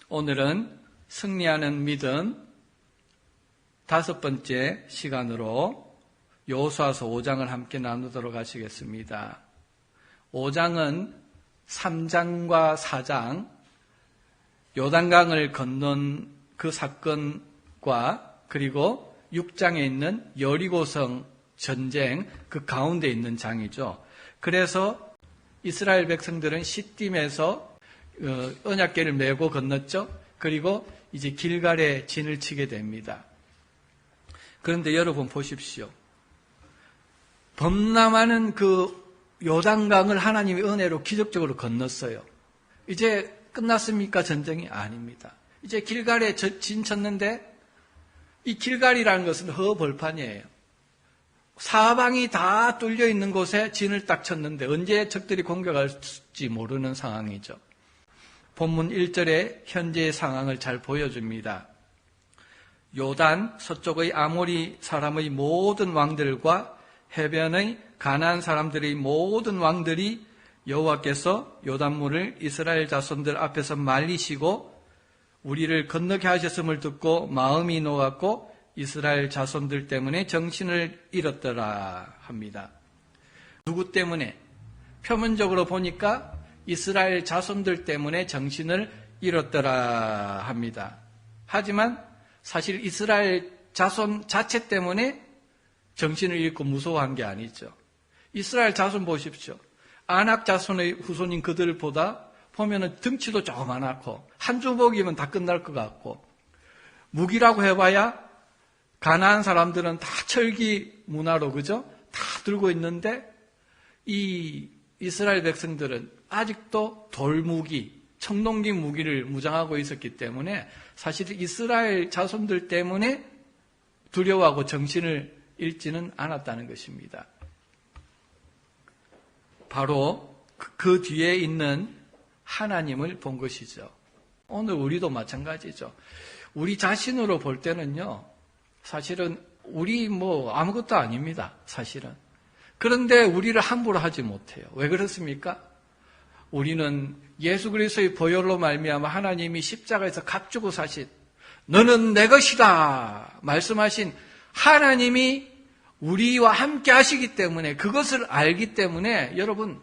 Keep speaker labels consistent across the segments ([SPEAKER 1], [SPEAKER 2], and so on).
[SPEAKER 1] 오늘은 승리하는 믿음 5번째 시간으로 여호수아서 5장을 함께 나누도록 하시겠습니다. 5장은 3장과 4장 요단강을 건넌 그 사건과 그리고 6장에 있는 여리고성 전쟁 그 가운데 있는 장이죠. 그래서 이스라엘 백성들은 시딤에서 언약궤를 메고 건넜죠. 그리고 이제 길갈에 진을 치게 됩니다. 그런데 여러분 보십시오. 범람하는 그 요단강을 하나님의 은혜로 기적적으로 건넜어요. 이제 끝났습니까? 전쟁이 아닙니다. 이제 길갈에 진 쳤는데 이 길갈이라는 것은 허벌판이에요. 사방이 다 뚫려 있는 곳에 진을 딱 쳤는데 언제 적들이 공격할지 모르는 상황이죠. 본문 1절에 현재의 상황을 잘 보여줍니다. 요단 서쪽의 아모리 사람의 모든 왕들과 해변의 가나안 사람들의 모든 왕들이 여호와께서 요단물을 이스라엘 자손들 앞에서 말리시고 우리를 건너게 하셨음을 듣고 마음이 놓았고 이스라엘 자손들 때문에 정신을 잃었더라 합니다. 누구 때문에? 표면적으로 보니까 이스라엘 자손들 때문에 정신을 잃었더라 합니다. 하지만 사실 이스라엘 자손 자체 때문에 정신을 잃고 무서워한 게 아니죠. 이스라엘 자손 보십시오. 아낙 자손의 후손인 그들보다 보면은 등치도 조그만하고 한 주먹이면 다 끝날 것 같고 무기라고 해봐야 가나안 사람들은 다 철기 문화로 그죠? 다 들고 있는데 이 이스라엘 백성들은 아직도 돌무기, 청동기 무기를 무장하고 있었기 때문에 사실 이스라엘 자손들 때문에 두려워하고 정신을 잃지는 않았다는 것입니다. 바로 그 뒤에 있는 하나님을 본 것이죠. 오늘 우리도 마찬가지죠. 우리 자신으로 볼 때는요, 사실은 우리 아무것도 아닙니다. 사실은. 그런데 우리를 함부로 하지 못해요. 왜 그렇습니까? 우리는 예수 그리스도의 보혈로 말미암아 하나님이 십자가에서 값주고 사신 너는 내 것이다 말씀하신 하나님이 우리와 함께 하시기 때문에 그것을 알기 때문에 여러분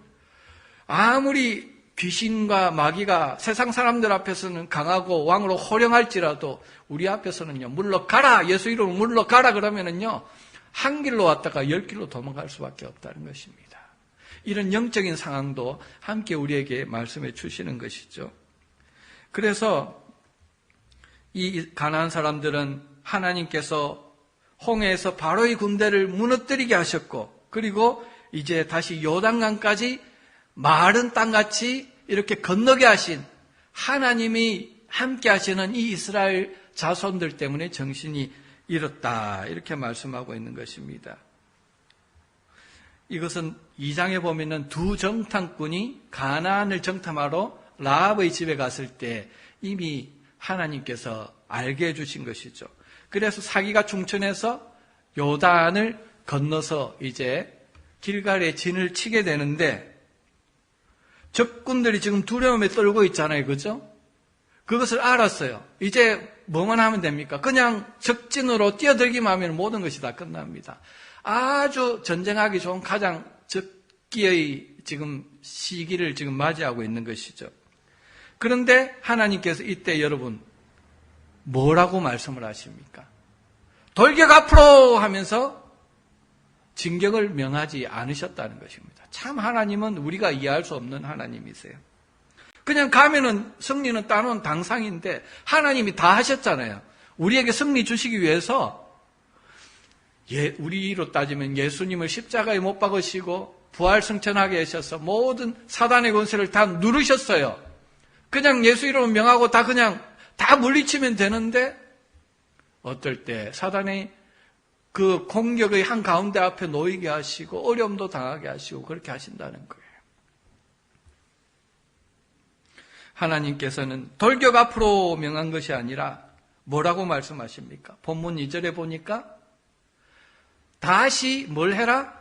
[SPEAKER 1] 아무리 귀신과 마귀가 세상 사람들 앞에서는 강하고 왕으로 호령할지라도 우리 앞에서는요 물러가라 예수 이름으로 물러가라 그러면은요 한 길로 왔다가 10길로 도망갈 수밖에 없다는 것입니다. 이런 영적인 상황도 함께 우리에게 말씀해 주시는 것이죠. 그래서 이 가나안 사람들은 하나님께서 홍해에서 바로의 군대를 무너뜨리게 하셨고 그리고 이제 다시 요단강까지 마른 땅같이 이렇게 건너게 하신 하나님이 함께 하시는 이 이스라엘 자손들 때문에 정신이 잃었다 이렇게 말씀하고 있는 것입니다. 이것은 2장에 보면은 두 정탐꾼이 가나안을 정탐하러 라합의 집에 갔을 때 이미 하나님께서 알게 해주신 것이죠. 그래서 사기가 충천해서 요단을 건너서 이제 길갈에 진을 치게 되는데 적군들이 지금 두려움에 떨고 있잖아요. 그죠? 그것을 알았어요. 이제 뭐만 하면 됩니까? 그냥 적진으로 뛰어들기만 하면 모든 것이 다 끝납니다. 아주 전쟁하기 좋은 가장 적기의 지금 시기를 지금 맞이하고 있는 것이죠. 그런데 하나님께서 이때 여러분 뭐라고 말씀을 하십니까? 돌격 앞으로 하면서 진격을 명하지 않으셨다는 것입니다. 참 하나님은 우리가 이해할 수 없는 하나님이세요. 그냥 가면은 승리는 따놓은 당상인데 하나님이 다 하셨잖아요. 우리에게 승리 주시기 위해서 우리로 따지면 예수님을 십자가에 못 박으시고 부활승천하게 하셔서 모든 사단의 권세를 다 누르셨어요. 그냥 예수 이름을 명하고 다 물리치면 되는데 어떨 때 사단의 그 공격의 한가운데 앞에 놓이게 하시고 어려움도 당하게 하시고 그렇게 하신다는 거예요. 하나님께서는 돌격 앞으로 명한 것이 아니라 뭐라고 말씀하십니까? 본문 2절에 보니까 다시 뭘 해라?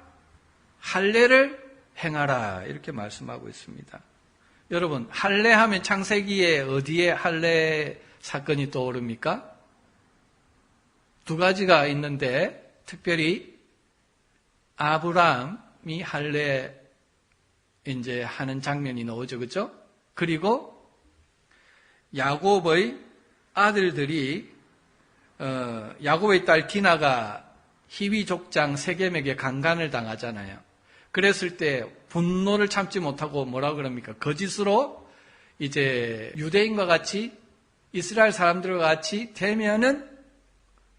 [SPEAKER 1] 할례를 행하라 이렇게 말씀하고 있습니다. 여러분, 할례하면 창세기에 어디에 할례 사건이 떠오릅니까? 두 가지가 있는데 특별히 아브라함이 할례 이제 하는 장면이 나오죠, 그렇죠? 그리고 야곱의 아들들이 야곱의 딸 디나가 히위 족장 세겜에게 강간을 당하잖아요. 그랬을 때 분노를 참지 못하고 뭐라고 그럽니까? 거짓으로 이제 유대인과 같이 이스라엘 사람들과 같이 되면은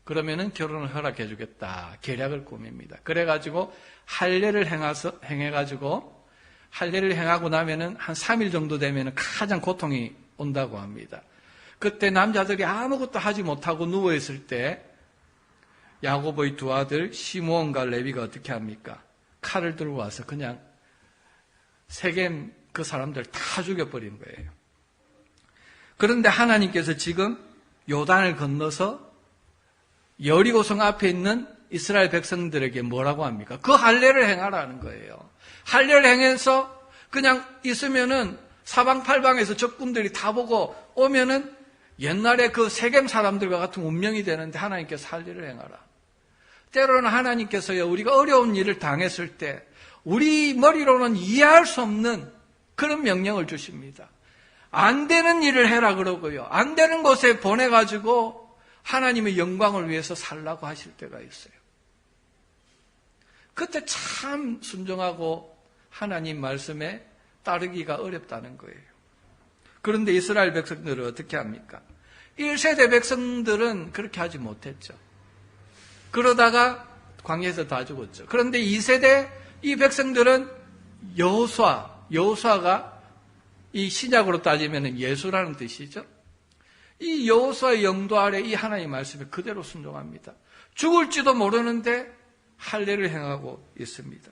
[SPEAKER 1] 그러면은 결혼을 허락해 주겠다. 계략을 꾸밉니다. 그래가지고 할례를 행해가지고 할례를 행하고 나면은 한 3일 정도 되면은 가장 고통이 온다고 합니다. 그때 남자들이 아무것도 하지 못하고 누워있을 때 야곱의 두 아들 시므온과 레위가 어떻게 합니까? 칼을 들고 와서 그냥 세겜 그 사람들 다 죽여버린 거예요. 그런데 하나님께서 지금 요단을 건너서 여리고성 앞에 있는 이스라엘 백성들에게 뭐라고 합니까? 그 할례를 행하라는 거예요. 할례를 행해서 그냥 있으면은 사방팔방에서 적군들이 다 보고 오면은 옛날에 그 세겜 사람들과 같은 운명이 되는데 하나님께서 할례를 행하라. 때로는 하나님께서요, 우리가 어려운 일을 당했을 때 우리 머리로는 이해할 수 없는 그런 명령을 주십니다. 안 되는 일을 해라 그러고요. 안 되는 곳에 보내가지고 하나님의 영광을 위해서 살라고 하실 때가 있어요. 그때 참 순종하고 하나님 말씀에 따르기가 어렵다는 거예요. 그런데 이스라엘 백성들은 어떻게 합니까? 1세대 백성들은 그렇게 하지 못했죠. 그러다가 광야에서 다 죽었죠. 그런데 2세대 이 백성들은 여호수아가 이 신약으로 따지면 예수라는 뜻이죠. 이 여호수아의 영도 아래 이 하나님의 말씀에 그대로 순종합니다. 죽을지도 모르는데 할례를 행하고 있습니다.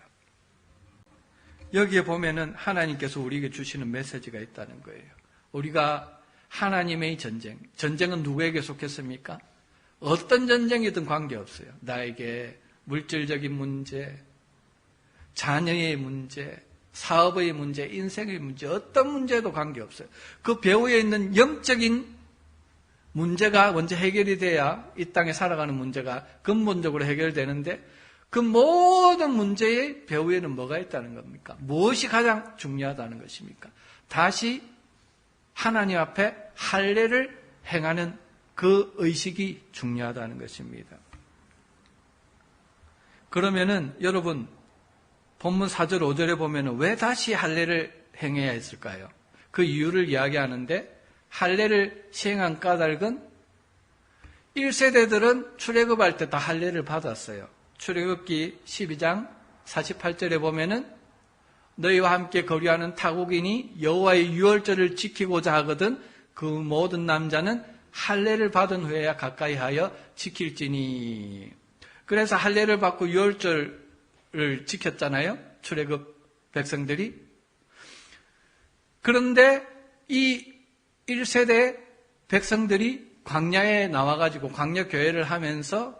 [SPEAKER 1] 여기에 보면은 하나님께서 우리에게 주시는 메시지가 있다는 거예요. 우리가 하나님의 전쟁은 누구에게 속했습니까? 어떤 전쟁이든 관계없어요. 나에게 물질적인 문제, 자녀의 문제, 사업의 문제, 인생의 문제, 어떤 문제도 관계없어요. 그 배후에 있는 영적인 문제가 먼저 해결이 돼야 이 땅에 살아가는 문제가 근본적으로 해결되는데 그 모든 문제의 배후에는 뭐가 있다는 겁니까? 무엇이 가장 중요하다는 것입니까? 다시 하나님 앞에 할례를 행하는 그 의식이 중요하다는 것입니다. 그러면은 여러분 본문 4절 5절에 보면은 왜 다시 할례를 행해야 했을까요? 그 이유를 이야기하는데 할례를 시행한 까닭은 1세대들은 출애굽할 때 다 할례를 받았어요. 출애굽기 12장 48절에 보면은 너희와 함께 거류하는 타국인이 여호와의 유월절을 지키고자 하거든 그 모든 남자는 할례를 받은 후에야 가까이 하여 지킬지니. 그래서 할례를 받고 유월절을 지켰잖아요. 출애굽 백성들이. 그런데 이 1세대 백성들이 광야에 나와가지고 광야 교회를 하면서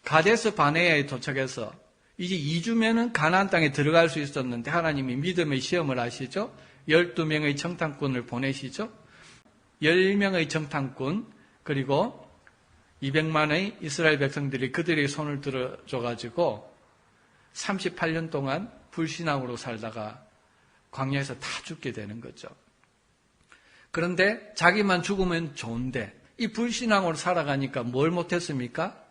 [SPEAKER 1] 가데스 바네아에 도착해서 이제 2주면은 가나안 땅에 들어갈 수 있었는데 하나님이 믿음의 시험을 하시죠. 12명의 정탐꾼을 보내시죠. 10명의 정탐꾼 그리고 200만의 이스라엘 백성들이 그들의 손을 들어줘가지고 38년 동안 불신앙으로 살다가 광야에서 다 죽게 되는 거죠. 그런데 자기만 죽으면 좋은데 이 불신앙으로 살아가니까 뭘 못했습니까?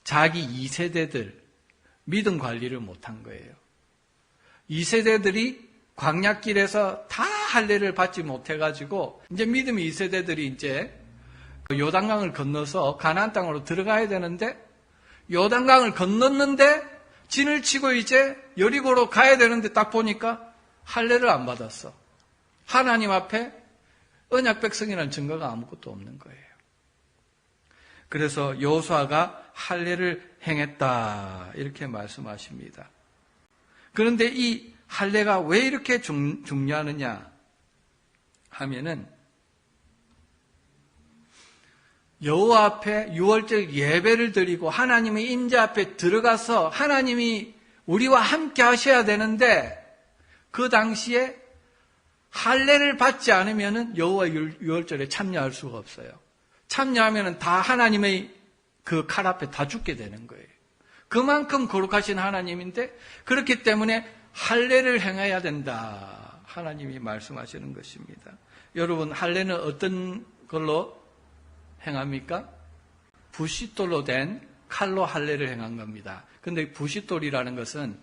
[SPEAKER 1] 자기 2세대들 믿음 관리를 못한 거예요. 2세대들이 광야길에서 다 할례를 받지 못해가지고 이제 믿음의 2세대들이 이제 요단강을 건너서 가나안 땅으로 들어가야 되는데 요단강을 건넜는데 진을 치고 이제 여리고로 가야 되는데 딱 보니까 할례를 안 받았어. 하나님 앞에 언약 백성이라는 증거가 아무것도 없는 거예요. 그래서 여호수아가 할례를 행했다 이렇게 말씀하십니다. 그런데 이 할례가 왜 이렇게 중요하느냐 하면은 여호와 앞에 유월절 예배를 드리고 하나님의 임재 앞에 들어가서 하나님이 우리와 함께 하셔야 되는데 그 당시에 할례를 받지 않으면은 여호와 유월절에 참여할 수가 없어요. 참여하면은 다 하나님의 그 칼 앞에 다 죽게 되는 거예요. 그만큼 거룩하신 하나님인데 그렇기 때문에 할례를 행해야 된다. 하나님이 말씀하시는 것입니다. 여러분, 할례는 어떤 걸로 행합니까? 부싯돌로 된 칼로 할례를 행한 겁니다. 근데 부싯돌이라는 것은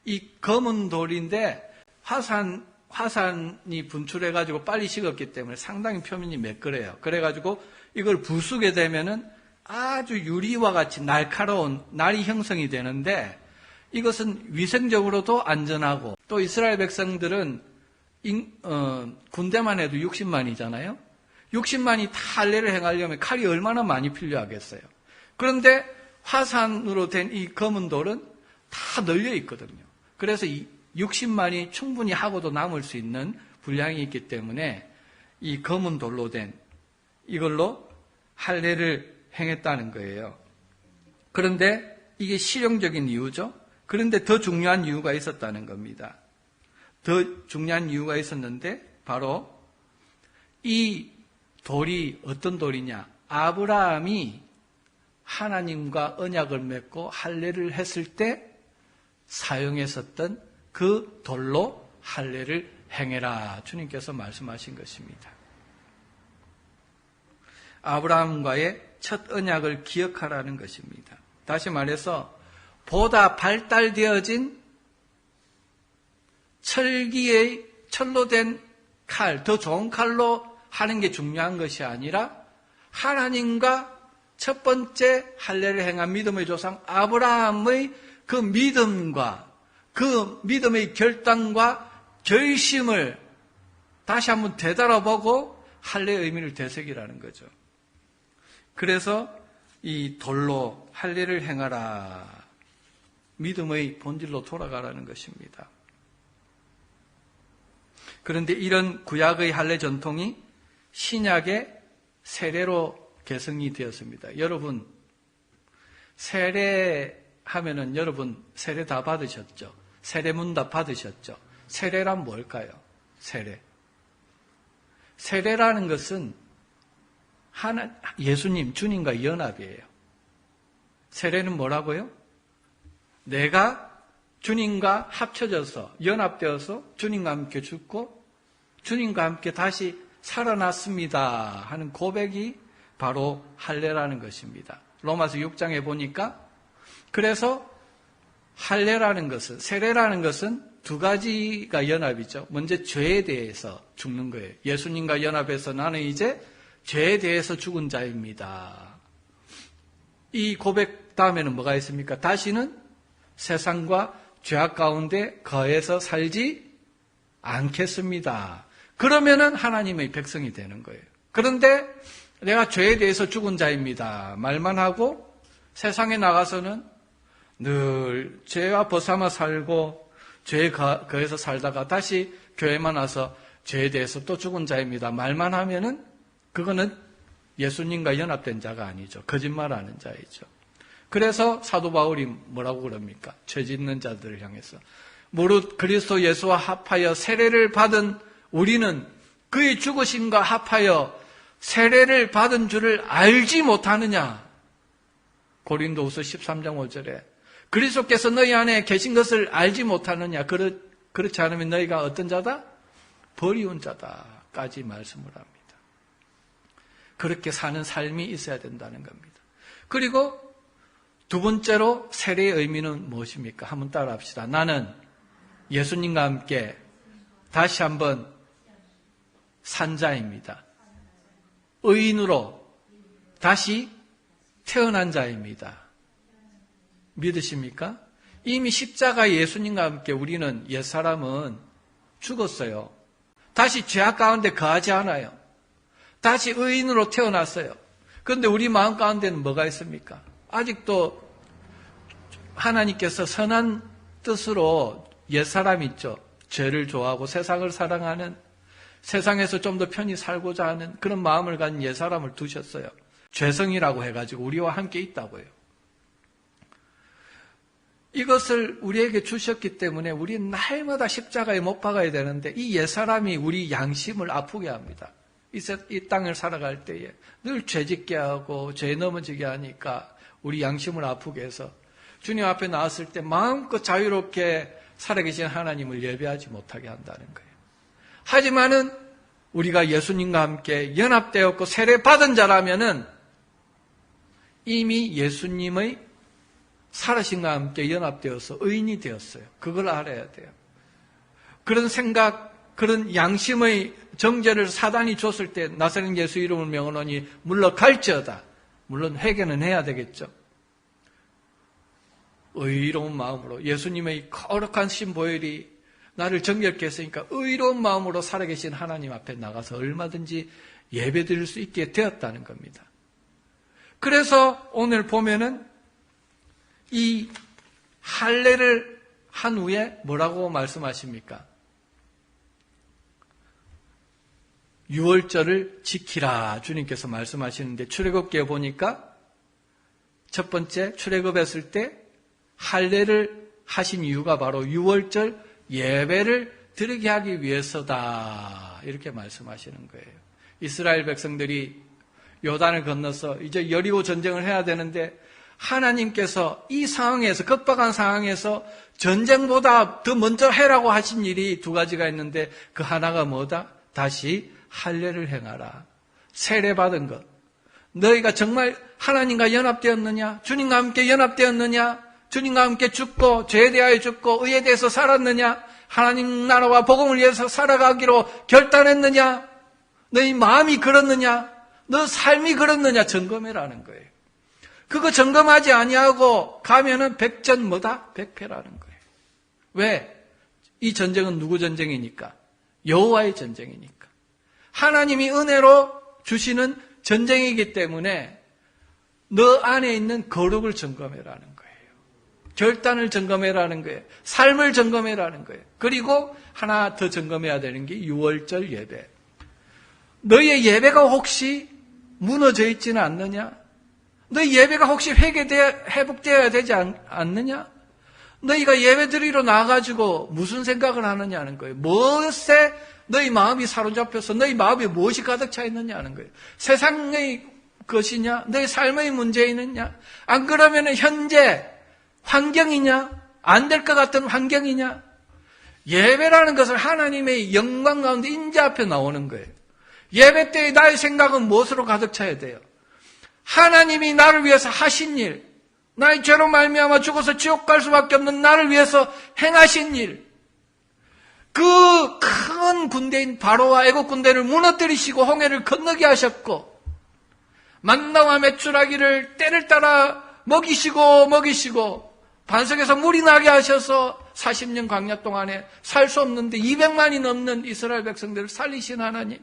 [SPEAKER 1] 이 검은 돌인데 화산이 분출해가지고 빨리 식었기 때문에 상당히 표면이 매끄러요. 그래가지고 이걸 부수게 되면은 아주 유리와 같이 날카로운 날이 형성이 되는데 이것은 위생적으로도 안전하고 또 이스라엘 백성들은 군대만 해도 60만이잖아요. 60만이 다 할례를 행하려면 칼이 얼마나 많이 필요하겠어요. 그런데 화산으로 된 이 검은 돌은 다 널려 있거든요. 그래서 이 60만이 충분히 하고도 남을 수 있는 분량이 있기 때문에 이 검은 돌로 된 이걸로 할례를 행했다는 거예요. 그런데 이게 실용적인 이유죠. 그런데 더 중요한 이유가 있었다는 겁니다. 더 중요한 이유가 있었는데 바로 이 돌이 어떤 돌이냐? 아브라함이 하나님과 언약을 맺고 할례를 했을 때 사용했었던 그 돌로 할례를 행해라. 주님께서 말씀하신 것입니다. 아브라함과의 첫 언약을 기억하라는 것입니다. 다시 말해서 보다 발달되어진 철로 된 칼, 더 좋은 칼로 하는 게 중요한 것이 아니라 하나님과 첫 번째 할례를 행한 믿음의 조상 아브라함의 그 믿음과 그 믿음의 결단과 결심을 다시 한번 되돌아보고 할례의 의미를 되새기라는 거죠. 그래서 이 돌로 할례를 행하라. 믿음의 본질로 돌아가라는 것입니다. 그런데 이런 구약의 할례 전통이 신약의 세례로 개성이 되었습니다. 여러분, 세례하면은 여러분 세례 다 받으셨죠? 세례문 다 받으셨죠? 세례란 뭘까요? 세례. 세례라는 것은 예수님, 주님과 연합이에요. 세례는 뭐라고요? 내가 주님과 합쳐져서, 연합되어서 주님과 함께 죽고 주님과 함께 다시 살아났습니다 하는 고백이 바로 할례라는 것입니다. 로마서 6장에 보니까 그래서 할례라는 것은, 세례라는 것은 두 가지가 연합이죠. 먼저 죄에 대해서 죽는 거예요. 예수님과 연합해서 나는 이제 죄에 대해서 죽은 자입니다. 이 고백 다음에는 뭐가 있습니까? 다시는 세상과 죄악 가운데 거해서 살지 않겠습니다. 그러면은 하나님의 백성이 되는 거예요. 그런데 내가 죄에 대해서 죽은 자입니다. 말만 하고 세상에 나가서는 늘 죄와 벗삼아 살고 죄에 거해서 살다가 다시 교회만 와서 죄에 대해서 또 죽은 자입니다. 말만 하면은 그거는 예수님과 연합된 자가 아니죠. 거짓말하는 자이죠. 그래서 사도 바울이 뭐라고 그럽니까? 죄 짓는 자들을 향해서 무릇 그리스도 예수와 합하여 세례를 받은 우리는 그의 죽으심과 합하여 세례를 받은 줄을 알지 못하느냐? 고린도후서 13장 5절에 그리스도께서 너희 안에 계신 것을 알지 못하느냐? 그렇지 않으면 너희가 어떤 자다? 버리운 자다까지 말씀을 합니다. 그렇게 사는 삶이 있어야 된다는 겁니다. 그리고 두 번째로 세례의 의미는 무엇입니까? 한번 따라합시다. 나는 예수님과 함께 다시 한번 산 자입니다. 의인으로 다시 태어난 자입니다. 믿으십니까? 이미 십자가 예수님과 함께 우리는 옛사람은 죽었어요. 다시 죄악 가운데 거하지 않아요. 다시 의인으로 태어났어요. 그런데 우리 마음 가운데는 뭐가 있습니까? 아직도 하나님께서 선한 뜻으로 옛사람 있죠. 죄를 좋아하고 세상을 사랑하는, 세상에서 좀 더 편히 살고자 하는 그런 마음을 가진 옛사람을 두셨어요. 죄성이라고 해가지고 우리와 함께 있다고요. 이것을 우리에게 주셨기 때문에 우리는 날마다 십자가에 못 박아야 되는데 이 옛사람이 우리 양심을 아프게 합니다. 이 땅을 살아갈 때에 늘 죄짓게 하고 죄 넘어지게 하니까 우리 양심을 아프게 해서 주님 앞에 나왔을 때 마음껏 자유롭게 살아계신 하나님을 예배하지 못하게 한다는 거예요. 하지만은 우리가 예수님과 함께 연합되었고 세례받은 자라면은 이미 예수님의 살아신과 함께 연합되어서 의인이 되었어요. 그걸 알아야 돼요. 그런 생각, 그런 양심의 정죄를 사단이 줬을 때 나사렛 예수 이름을 명하노니 물러갈지어다. 물론 회개는 해야 되겠죠. 의로운 마음으로 예수님의 거룩한 신보혈이 나를 정결케 했으니까 의로운 마음으로 살아계신 하나님 앞에 나가서 얼마든지 예배드릴 수 있게 되었다는 겁니다. 그래서 오늘 보면은 이 할례를 한 후에 뭐라고 말씀하십니까? 유월절을 지키라 주님께서 말씀하시는데 출애굽기에 보니까 첫 번째 출애굽했을 때 할례를 하신 이유가 바로 유월절 예배를 드리게 하기 위해서다 이렇게 말씀하시는 거예요. 이스라엘 백성들이 요단을 건너서 이제 여리고 전쟁을 해야 되는데 하나님께서 이 상황에서 급박한 상황에서 전쟁보다 더 먼저 해라고 하신 일이 두 가지가 있는데 그 하나가 뭐다? 다시 할례를 행하라. 세례받은 것. 너희가 정말 하나님과 연합되었느냐? 주님과 함께 연합되었느냐? 주님과 함께 죽고 죄에 대하여 죽고 의에 대해서 살았느냐? 하나님 나라와 복음을 위해서 살아가기로 결단했느냐? 너희 마음이 그렇느냐? 너 삶이 그렇느냐? 점검해라는 거예요. 그거 점검하지 아니하고 가면은 백전 뭐다? 백패라는 거예요. 왜? 이 전쟁은 누구 전쟁이니까? 여호와의 전쟁이니까. 하나님이 은혜로 주시는 전쟁이기 때문에 너 안에 있는 거룩을 점검해라는 거예요. 결단을 점검해라는 거예요. 삶을 점검해라는 거예요. 그리고 하나 더 점검해야 되는 게 유월절 예배. 너희의 예배가 혹시 무너져 있지는 않느냐? 너희 예배가 혹시 회복되어야 되지 않느냐? 너희가 예배 드리러 나가지고 무슨 생각을 하느냐는 거예요. 무엇에 너희 마음이 사로잡혀서 너희 마음에 무엇이 가득 차 있느냐는 거예요. 세상의 것이냐? 너희 삶의 문제 있느냐? 안 그러면 현재 환경이냐? 안 될 것 같은 환경이냐? 예배라는 것을 하나님의 영광 가운데 인자 앞에 나오는 거예요. 예배 때에 나의 생각은 무엇으로 가득 차야 돼요? 하나님이 나를 위해서 하신 일, 나의 죄로 말미암아 죽어서 지옥 갈 수밖에 없는 나를 위해서 행하신 일, 그 큰 군대인 바로와 애국 군대를 무너뜨리시고 홍해를 건너게 하셨고 만나와 메추라기를 때를 따라 먹이시고 반석에서 물이 나게 하셔서 40년 광야 동안에 살 수 없는데 200만이 넘는 이스라엘 백성들을 살리신 하나님,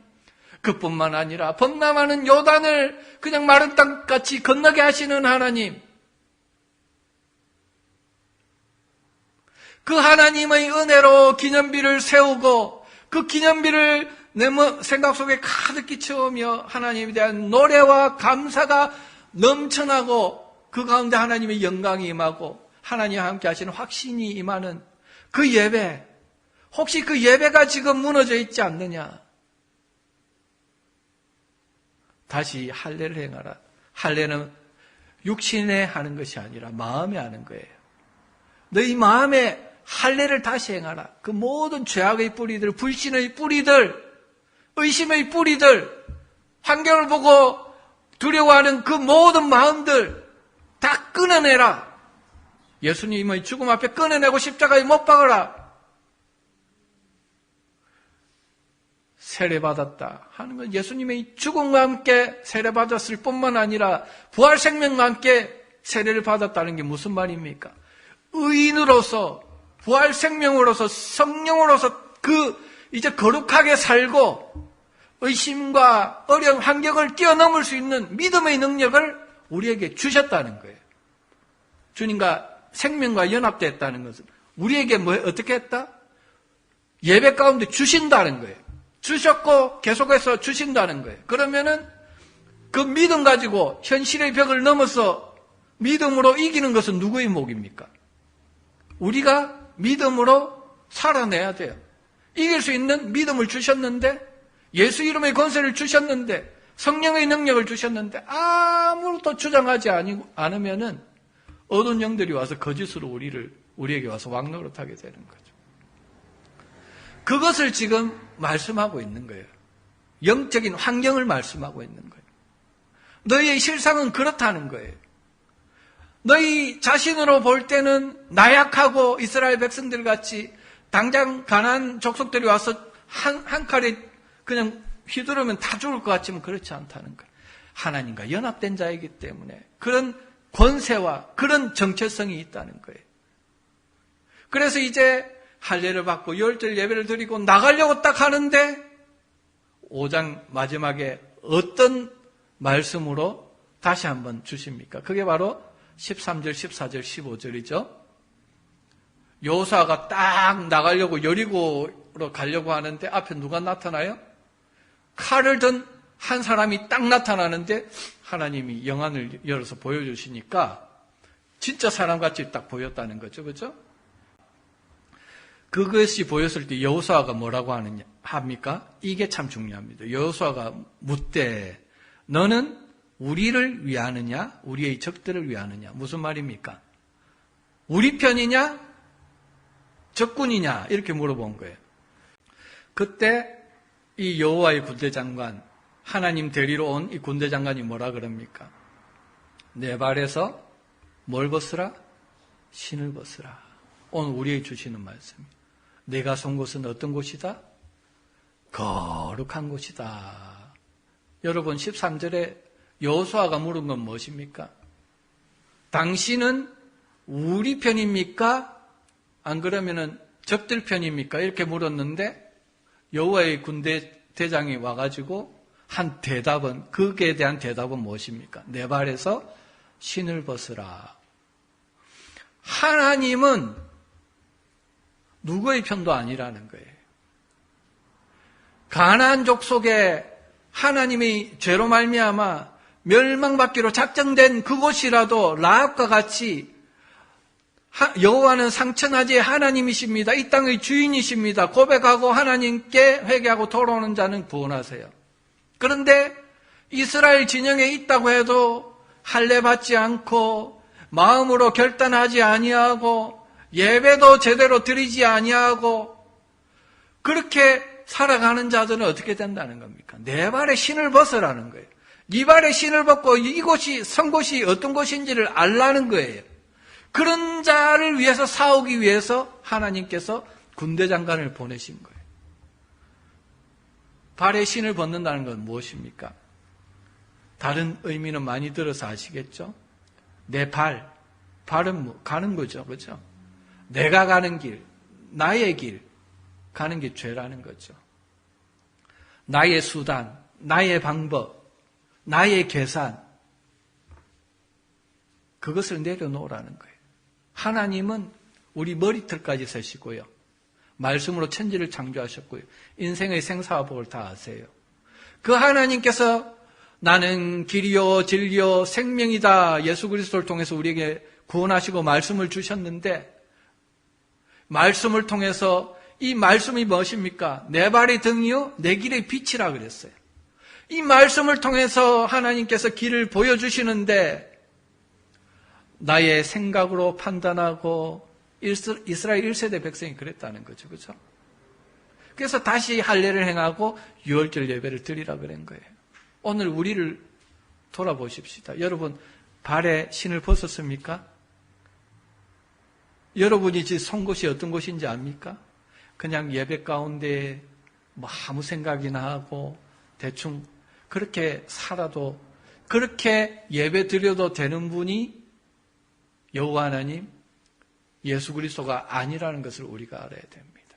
[SPEAKER 1] 그뿐만 아니라 범람하는 요단을 그냥 마른 땅같이 건너게 하시는 하나님, 그 하나님의 은혜로 기념비를 세우고 그 기념비를 내 생각 속에 가득히 채우며 하나님에 대한 노래와 감사가 넘쳐나고 그 가운데 하나님의 영광이 임하고 하나님과 함께 하시는 확신이 임하는 그 예배, 혹시 그 예배가 지금 무너져 있지 않느냐? 다시 할례를 행하라. 할례는 육신에 하는 것이 아니라 마음에 하는 거예요. 너희 마음에 할례를 다시 행하라. 그 모든 죄악의 뿌리들, 불신의 뿌리들, 의심의 뿌리들, 환경을 보고 두려워하는 그 모든 마음들 다 끊어내라. 예수님의 죽음 앞에 끊어내고 십자가에 못 박아라. 세례받았다 하는 건 예수님의 죽음과 함께 세례받았을 뿐만 아니라 부활 생명과 함께 세례를 받았다는 게 무슨 말입니까? 의인으로서, 부활 생명으로서, 성령으로서 이제 거룩하게 살고 의심과 어려운 환경을 뛰어넘을 수 있는 믿음의 능력을 우리에게 주셨다는 거예요. 주님과 생명과 연합됐다는 것은 우리에게 어떻게 했다? 예배 가운데 주신다는 거예요. 주셨고 계속해서 주신다는 거예요. 그러면은 그 믿음 가지고 현실의 벽을 넘어서 믿음으로 이기는 것은 누구의 몫입니까? 우리가 믿음으로 살아내야 돼요. 이길 수 있는 믿음을 주셨는데, 예수 이름의 권세를 주셨는데, 성령의 능력을 주셨는데 아무것도 주장하지 않으면은 어두운 영들이 와서 거짓으로 우리에게 와서 왕노릇하게 되는 거죠. 그것을 지금 말씀하고 있는 거예요. 영적인 환경을 말씀하고 있는 거예요. 너희의 실상은 그렇다는 거예요. 너희 자신으로 볼 때는 나약하고 이스라엘 백성들 같이 당장 가나안 족속들이 와서 한 칼에 그냥 휘두르면 다 죽을 것 같지만 그렇지 않다는 거예요. 하나님과 연합된 자이기 때문에 그런 권세와 그런 정체성이 있다는 거예요. 그래서 이제 할례를 받고 유월절 예배를 드리고 나가려고 딱 하는데 5장 마지막에 어떤 말씀으로 다시 한번 주십니까? 그게 바로 13절, 14절, 15절이죠. 여호수아가 딱 나가려고 여리고로 가려고 하는데 앞에 누가 나타나요? 칼을 든 한 사람이 딱 나타나는데 하나님이 영안을 열어서 보여주시니까 진짜 사람같이 딱 보였다는 거죠. 그렇죠? 그것이 보였을 때 여호수아가 뭐라고 합니까? 이게 참 중요합니다. 여호수아가 묻되 너는 우리를 위하느냐? 우리의 적들을 위하느냐? 무슨 말입니까? 우리 편이냐? 적군이냐? 이렇게 물어본 거예요. 그때 이 여호와의 군대장관, 하나님 데리러 온 이 군대장관이 뭐라 그럽니까? 내 발에서 뭘 벗으라? 신을 벗으라. 오늘 우리에게 주시는 말씀이에요. 내가 선 곳은 어떤 곳이다? 거룩한 곳이다. 여러분 13절에 여호수아가 물은 건 무엇입니까? 당신은 우리 편입니까? 안 그러면은 적들 편입니까? 이렇게 물었는데 여호와의 군대 대장이 와가지고 한 대답은, 거기에 대한 대답은 무엇입니까? 내 발에서 신을 벗으라. 하나님은 누구의 편도 아니라는 거예요. 가나안 족속에 하나님이 죄로 말미암아 멸망받기로 작정된 그곳이라도 라합과 같이 여호와는 상천하지 하나님이십니다. 이 땅의 주인이십니다. 고백하고 하나님께 회개하고 돌아오는 자는 구원하세요. 그런데 이스라엘 진영에 있다고 해도 할례 받지 않고 마음으로 결단하지 아니하고 예배도 제대로 드리지 아니하고 그렇게 살아가는 자들은 어떻게 된다는 겁니까? 내 발에 신을 벗으라는 거예요. 네 발에 신을 벗고 이곳이 선 곳이 어떤 곳인지를 알라는 거예요. 그런 자를 위해서 싸우기 위해서 하나님께서 군대장관을 보내신 거예요. 발에 신을 벗는다는 건 무엇입니까? 다른 의미는 많이 들어서 아시겠죠? 내 발은 가는 거죠. 그렇죠? 내가 가는 길, 나의 길, 가는 게 죄라는 거죠. 나의 수단, 나의 방법, 나의 계산, 그것을 내려놓으라는 거예요. 하나님은 우리 머리털까지 세시고요. 말씀으로 천지를 창조하셨고요. 인생의 생사와 복을 다 아세요. 그 하나님께서 나는 길이요 진리요 생명이다. 예수 그리스도를 통해서 우리에게 구원하시고 말씀을 주셨는데 말씀을 통해서 이 말씀이 무엇입니까? 내 발의 등이요 내 길의 빛이라 그랬어요. 이 말씀을 통해서 하나님께서 길을 보여주시는데 나의 생각으로 판단하고 이스라엘 1세대 백성이 그랬다는 거죠. 그렇죠? 그래서 다시 할례를 행하고 유월절 예배를 드리라 그런 거예요. 오늘 우리를 돌아보십시다. 여러분 발에 신을 벗었습니까? 여러분이 지금 선 곳이 어떤 곳인지 압니까? 그냥 예배 가운데 뭐 아무 생각이나 하고 대충 그렇게 살아도 그렇게 예배 드려도 되는 분이 여호와 하나님 예수 그리스도가 아니라는 것을 우리가 알아야 됩니다.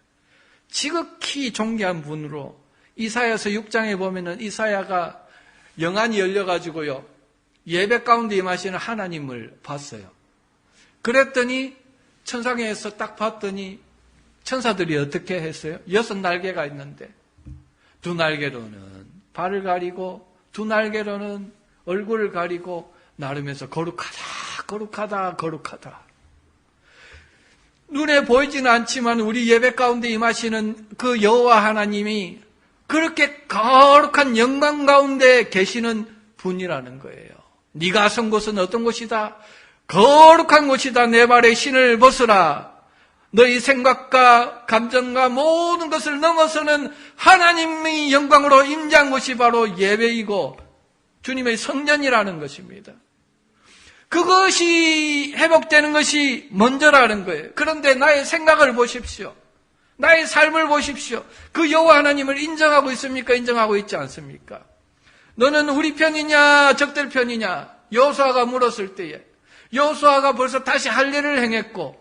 [SPEAKER 1] 지극히 존귀한 분으로 이사야서 6장에 보면은 이사야가 영안이 열려가지고요 예배 가운데 임하시는 하나님을 봤어요. 그랬더니 천상에서 딱 봤더니 천사들이 어떻게 했어요? 6날개가 있는데 2날개로는 발을 가리고 2날개로는 얼굴을 가리고 나르면서 거룩하다 거룩하다 거룩하다. 눈에 보이지는 않지만 우리 예배 가운데 임하시는 그 여호와 하나님이 그렇게 거룩한 영광 가운데 계시는 분이라는 거예요. 네가 선 곳은 어떤 곳이다? 거룩한 곳이다. 내 발에 신을 벗으라. 너희 생각과 감정과 모든 것을 넘어서는 하나님의 영광으로 임재한 곳이 바로 예배이고 주님의 성전이라는 것입니다. 그것이 회복되는 것이 먼저라는 거예요. 그런데 나의 생각을 보십시오. 나의 삶을 보십시오. 그 여호와 하나님을 인정하고 있습니까? 인정하고 있지 않습니까? 너는 우리 편이냐 적들 편이냐? 여호수아가 물었을 때에 여호수아가 벌써 다시 할례를 행했고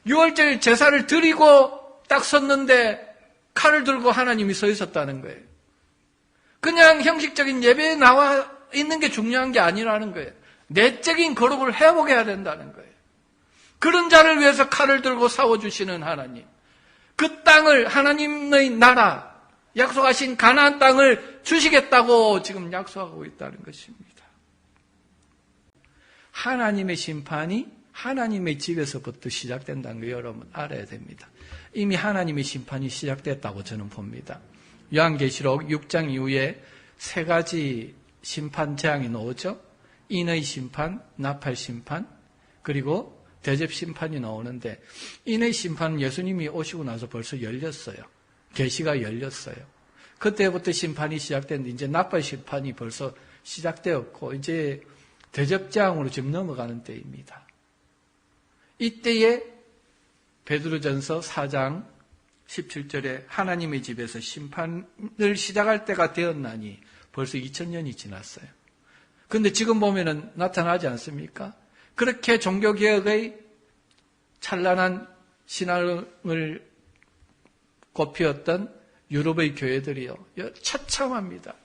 [SPEAKER 1] 6월절 제사를 드리고 딱 섰는데 칼을 들고 하나님이 서 있었다는 거예요. 그냥 형식적인 예배에 나와 있는 게 중요한 게 아니라는 거예요. 내적인 거룩을 회복해야 된다는 거예요. 그런 자를 위해서 칼을 들고 싸워주시는 하나님. 그 땅을 하나님의 나라, 약속하신 가나안 땅을 주시겠다고 지금 약속하고 있다는 것입니다. 하나님의 심판이 하나님의 집에서부터 시작된다는 거 여러분 알아야 됩니다. 이미 하나님의 심판이 시작됐다고 저는 봅니다. 요한계시록 6장 이후에 세 가지 심판 재앙이 나오죠. 인의 심판, 나팔 심판, 그리고 대접 심판이 나오는데 인의 심판은 예수님이 오시고 나서 벌써 열렸어요. 계시가 열렸어요. 그때부터 심판이 시작됐는데 이제 나팔 심판이 벌써 시작되었고 이제 대접 재앙으로 지금 넘어가는 때입니다. 이때에 베드로전서 4장 17절에 하나님의 집에서 심판을 시작할 때가 되었나니 벌써 2000년이 지났어요. 그런데 지금 보면은 나타나지 않습니까? 그렇게 종교개혁의 찬란한 신앙을 꽃피웠던 유럽의 교회들이요. 처참합니다.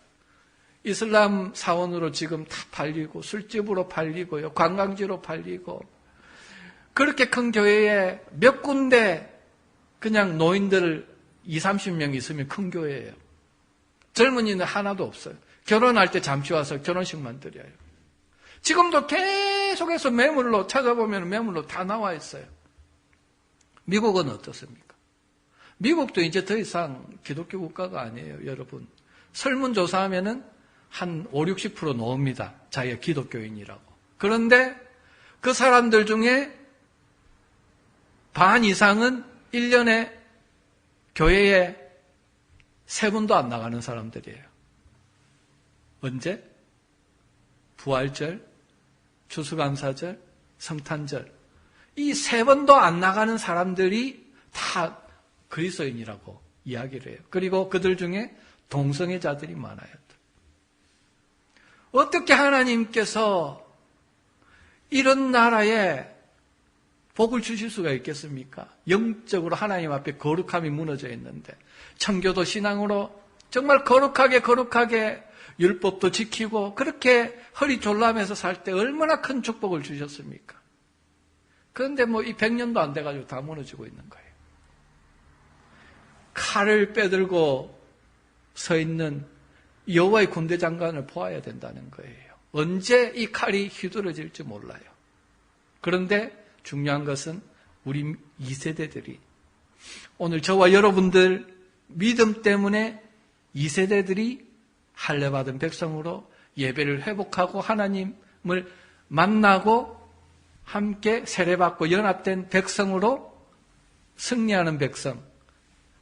[SPEAKER 1] 이슬람 사원으로 지금 다 팔리고 술집으로 팔리고요. 관광지로 팔리고 그렇게 큰 교회에 몇 군데 그냥 노인들 20-30명 있으면 큰 교회예요. 젊은이는 하나도 없어요. 결혼할 때 잠시 와서 결혼식만 드려요. 지금도 계속해서 매물로 찾아보면 매물로 다 나와 있어요. 미국은 어떻습니까? 미국도 이제 더 이상 기독교 국가가 아니에요, 여러분. 설문조사하면은 한 50-60% 나옵니다. 자기가 기독교인이라고. 그런데 그 사람들 중에 반 이상은 1년에 교회에 3번도 안 나가는 사람들이에요. 언제? 부활절, 추수감사절, 성탄절. 이 3번도 안 나가는 사람들이 다 그리스도인이라고 이야기를 해요. 그리고 그들 중에 동성애자들이 많아요. 어떻게 하나님께서 이런 나라에 복을 주실 수가 있겠습니까? 영적으로 하나님 앞에 거룩함이 무너져 있는데 청교도 신앙으로 정말 거룩하게 율법도 지키고 그렇게 허리 졸라매서 살 때 얼마나 큰 축복을 주셨습니까? 그런데 이 100년도 안 돼가지고 다 무너지고 있는 거예요. 칼을 빼들고 서 있는 여호와의 군대 장관을 보아야 된다는 거예요. 언제 이 칼이 휘두러질지 몰라요. 그런데 중요한 것은 우리 2세대들이 오늘 저와 여러분들 믿음 때문에 2세대들이 할례받은 백성으로 예배를 회복하고 하나님을 만나고 함께 세례받고 연합된 백성으로 승리하는 백성,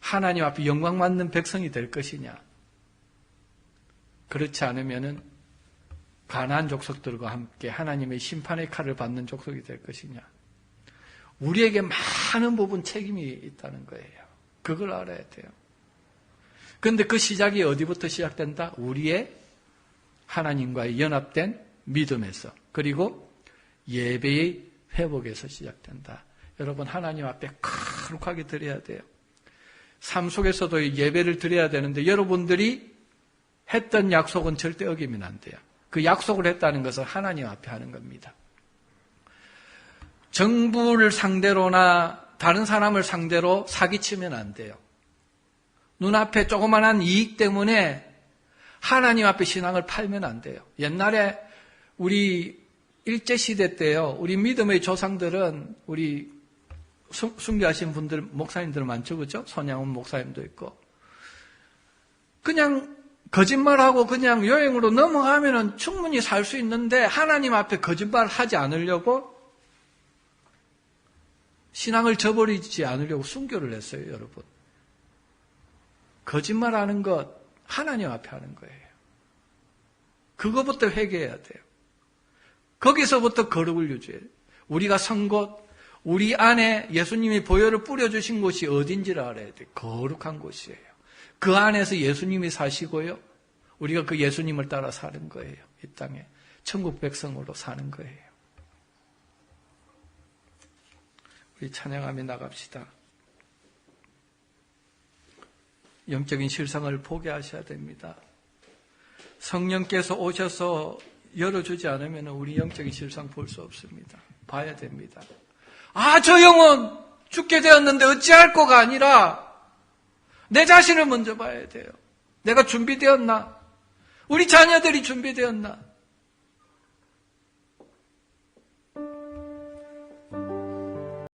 [SPEAKER 1] 하나님 앞에 영광 받는 백성이 될 것이냐? 그렇지 않으면은 가나안 족속들과 함께 하나님의 심판의 칼을 받는 족속이 될 것이냐? 우리에게 많은 부분 책임이 있다는 거예요. 그걸 알아야 돼요. 그런데 그 시작이 어디부터 시작된다? 우리의 하나님과의 연합된 믿음에서, 그리고 예배의 회복에서 시작된다. 여러분, 하나님 앞에 거룩하게 드려야 돼요. 삶 속에서도 예배를 드려야 되는데 여러분들이 했던 약속은 절대 어기면 안 돼요. 그 약속을 했다는 것은 하나님 앞에 하는 겁니다. 정부를 상대로나 다른 사람을 상대로 사기치면 안 돼요. 눈앞에 조그만한 이익 때문에 하나님 앞에 신앙을 팔면 안 돼요. 옛날에 우리 일제시대 때요, 우리 믿음의 조상들은 우리 순교하신 분들, 목사님들 많죠, 그죠? 손양훈 목사님도 있고. 그냥 거짓말하고 그냥 여행으로 넘어가면은 충분히 살 수 있는데 하나님 앞에 거짓말 하지 않으려고 신앙을 저버리지 않으려고 순교를 했어요, 여러분. 거짓말하는 것 하나님 앞에 하는 거예요. 그거부터 회개해야 돼요. 거기서부터 거룩을 유지해요. 우리가 선 곳, 우리 안에 예수님이 보혈을 뿌려주신 곳이 어딘지를 알아야 돼요. 거룩한 곳이에요. 그 안에서 예수님이 사시고요. 우리가 그 예수님을 따라 사는 거예요. 이 땅에. 천국 백성으로 사는 거예요. 우리 찬양하며 나갑시다. 영적인 실상을 보게 하셔야 됩니다. 성령께서 오셔서 열어주지 않으면 우리 영적인 실상 볼 수 없습니다. 봐야 됩니다. 아, 저 영혼 죽게 되었는데 어찌할 거가 아니라 내 자신을 먼저 봐야 돼요. 내가 준비되었나? 우리 자녀들이 준비되었나?